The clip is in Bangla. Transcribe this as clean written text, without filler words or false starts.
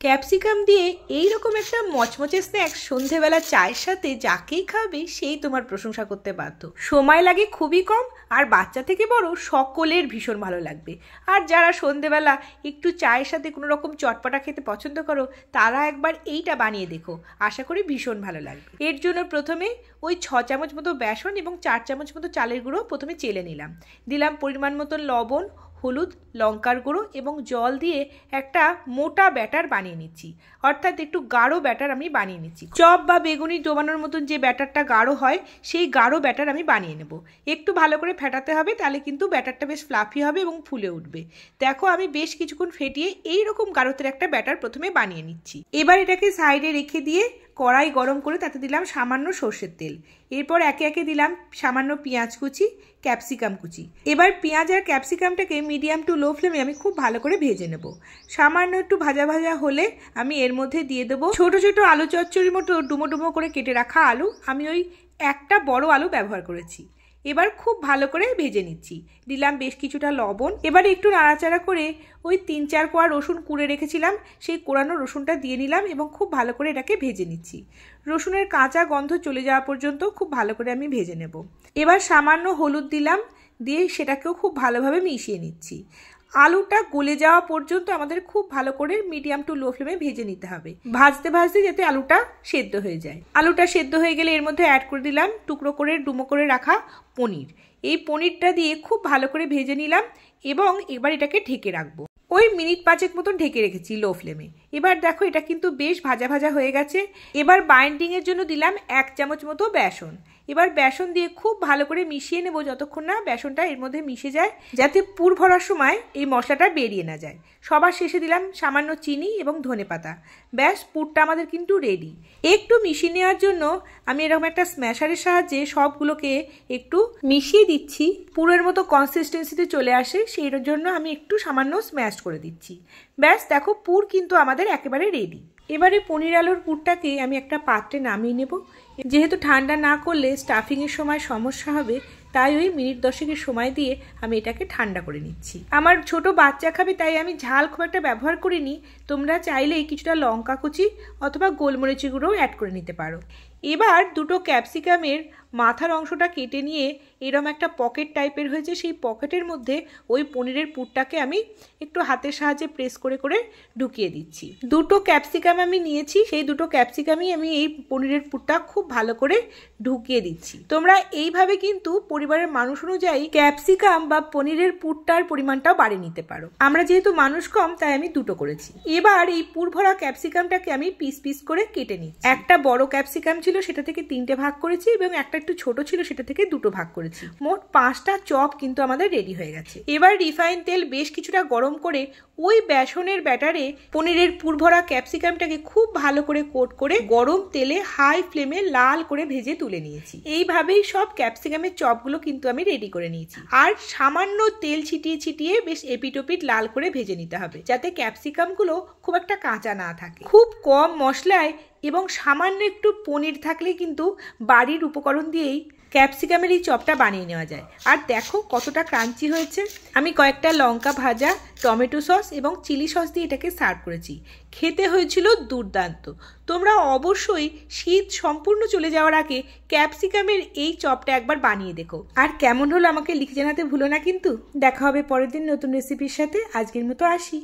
ক্যাপসিকাম দিয়ে এইরকম একটা মচমচে স্ন্যাক্স সন্ধেবেলা চায়ের সাথে যাকেই খাবে সেই তোমার প্রশংসা করতে বাধ্য। সময় লাগে খুবই কম, আর বাচ্চা থেকে বড় সকলের ভীষণ ভালো লাগবে। আর যারা সন্ধেবেলা একটু চায়ের সাথে কোনো রকম চটপটা খেতে পছন্দ করো, তারা একবার এইটা বানিয়ে দেখো, আশা করি ভীষণ ভালো লাগবে। এর জন্য প্রথমে ওই 6 চামচ মতো বেসন এবং 4 চামচ মতো চালের গুঁড়ো প্রথমে চেলে নিলাম। দিলাম পরিমাণ মতো লবণ, হলুদ, লঙ্কার গুঁড়ো এবং জল দিয়ে একটা মোটা ব্যাটার বানিয়ে নিচ্ছি, অর্থাৎ একটু গাঢ় ব্যাটার আমি বানিয়ে নিচ্ছি। চপ বা বেগুনি ডোবানোর মতন যে ব্যাটারটা গাঢ় হয়, সেই গাঢ় ব্যাটার আমি বানিয়ে নেব। একটু ভালো করে ফেটাতে হবে, তাহলে কিন্তু ব্যাটারটা বেশ ফ্লাফি হবে এবং ফুলে উঠবে। দেখো, আমি বেশ কিছুক্ষণ ফেটিয়ে এইরকম গাঢ়তের একটা ব্যাটার প্রথমে বানিয়ে নিচ্ছি। এবার এটাকে সাইডে রেখে দিয়ে কড়াই গরম করে তাতে দিলাম সামান্য সর্ষের তেল। এরপর একে একে দিলাম সামান্য পেঁয়াজ কুচি, ক্যাপসিকাম কুচি। এবার পেঁয়াজ আর ক্যাপসিকামটাকে মিডিয়াম টু লো ফ্লেমে আমি খুব ভালো করে ভেজে নেব। সামান্য একটু ভাজা ভাজা হলে আমি এর মধ্যে দিয়ে দেবো ছোট ছোট আলু চচ্চড়ির মতো ডুমো ডুমো করে কেটে রাখা আলু। আমি ওই একটা বড় আলু ব্যবহার করেছি। এবার খুব ভালো করে ভেজে নিচ্ছি। দিলাম বেশ কিছুটা লবণ। এবার একটু নাড়াচাড়া করে ওই 3-4 কোয়া রসুন কুড়ে রেখেছিলাম, সেই কোড়ানো রসুনটা দিয়ে নিলাম এবং খুব ভালো করে এটাকে ভেজে নিচ্ছি। রসুনের কাঁচা গন্ধ চলে যাওয়া পর্যন্ত খুব ভালো করে আমি ভেজে নেব। এবার সামান্য হলুদ দিলাম, দিয়ে সেটাকেও খুব ভালোভাবে মিশিয়ে নিচ্ছি। আলুটা গলে যাওয়া পর্যন্ত আমাদের খুব ভালো করে মিডিয়াম টু লো ফ্লেমে ভেজে নিতে হবে, ভাজতে ভাজতে যাতে আলুটা সেদ্ধ হয়ে যায়। আলুটা সেদ্ধ হয়ে গেলে এর মধ্যে অ্যাড করে দিলাম টুকরো করে ডুমো করে রাখা পনির। এই পনিরটা দিয়ে খুব ভালো করে ভেজে নিলাম এবং এবার এটাকে ঢেকে রাখবো। ওই মিনিট 5 মতন ঢেকে রেখেছি লো ফ্লেমে। এবার দেখো, এটা কিন্তু বেশ ভাজা ভাজা হয়ে গেছে। এবার বাইন্ডিংয়ের জন্য দিলাম 1 চামচ মতো বেসন। এবার বেসন দিয়ে খুব ভালো করে মিশিয়ে নেব যতক্ষণ না বেসনটা এর মধ্যে মিশে যায়, যাতে পুর ভরার সময় এই মশলাটা বেরিয়ে না যায়। সবার শেষে দিলাম সামান্য চিনি এবং ধনেপাতা। ব্যাস, পুরটা আমাদের কিন্তু রেডি। একটু মিশিয়ে নেওয়ার জন্য আমি এরকম একটা স্ম্যাশারের সাহায্যে সবগুলোকে একটু মিশিয়ে দিচ্ছি, পুরের মতো কনসিস্টেন্সিতে চলে আসে, সেই জন্য আমি একটু সামান্য স্ম্যাশ করে দিচ্ছি। ব্যাস দেখো, পুর কিন্তু আমাদের একেবারে রেডি। এবারে পনির আলুর পুরটাকে আমি একটা পাত্রে নামিয়ে নেব। যেহেতু ঠান্ডা না করলে স্টাফিংয়ের সময় সমস্যা হবে, তাই ওই মিনিট 10 সময় দিয়ে আমি এটাকে ঠান্ডা করে নিচ্ছি। আমার ছোট বাচ্চা খাবে, তাই আমি ঝাল খুব একটা ব্যবহার করিনি। তোমরা চাইলেই কিছুটা লঙ্কা কুচি অথবা গোলমরিচি গুঁড়োও অ্যাড করে নিতে পারো। এবার দুটো ক্যাপসিকামের মাথার অংশটা কেটে নিয়ে এরকম একটা পকেট টাইপের হয়েছে, সেই পকেটের মধ্যে ওই পনিরের পুরটাকে আমি একটু হাতের সাহায্যে প্রেস করে করে ঢুকিয়ে দিচ্ছি। দুটো ক্যাপসিকাম আমি নিয়েছি, সেই দুটো ক্যাপসিকামই আমি এই পনিরের পুরটা খুব ভালো করে ঢুকিয়ে দিচ্ছি। তোমরা এইভাবে কিন্তু পরিবারের মানুষ অনুযায়ী ক্যাপসিকাম বা পনিরের পুরটার পরিমাণটাও বাড়িয়ে নিতে পারো। আমরা যেহেতু মানুষ কম, তাই আমি দুটো করেছি। এবার এই পুর ভরা ক্যাপসিকামটাকে আমি পিস পিস করে কেটে নিচ্ছি। একটা বড় ক্যাপসিকাম ছিল, সেটা থেকে 3টে ভাগ করেছি এবং একটা একটু ছোট ছিল, সেটা থেকে 2টো ভাগ করেছি। মোট 5টা চপ কিন্তু আমাদের রেডি হয়ে গেছে। এবার রিফাইন তেল বেশ কিছুটা গরম করে ওই বেসনের ব্যাটারে পনিরের পুর ভরা ক্যাপসিকামটাকে খুব ভালো করে কোট করে গরম তেলে হাই ফ্লেমে লাল করে ভেজে তুলে নিয়েছি। এইভাবেই সব ক্যাপসিকামের চপগুলো কিন্তু আমি রেডি করে নিয়েছি। আর সামান্য তেল ছিটিয়ে ছিটিয়ে বেশ এপিটোপিট লাল করে ভেজে নিতে হবে, যাতে ক্যাপসিকামগুলো খুব একটা কাঁচা না থাকে। খুব কম মশলায় এবং সামান্য একটু পনির থাকলে কিন্তু বাড়ির উপকরণ দিয়েই ক্যাপসিকামের এই চপটা বানিয়ে নেওয়া যায়। আর দেখো কতটা ক্রাঞ্চি হয়েছে। আমি কয়েকটা লঙ্কা ভাজা, টমেটো সস এবং চিলি সস দিয়ে এটাকে সার্ভ করেছি। খেতে হয়েছিল দুর্দান্ত। তোমরা অবশ্যই শীত সম্পূর্ণ চলে যাওয়ার আগে ক্যাপসিকামের এই চপটা একবার বানিয়ে দেখো। আর কেমন হলো আমাকে লিখে জানাতে ভুলো না কিন্তু। দেখা হবে পরের দিন নতুন রেসিপির সাথে। আজকের মতো আসি।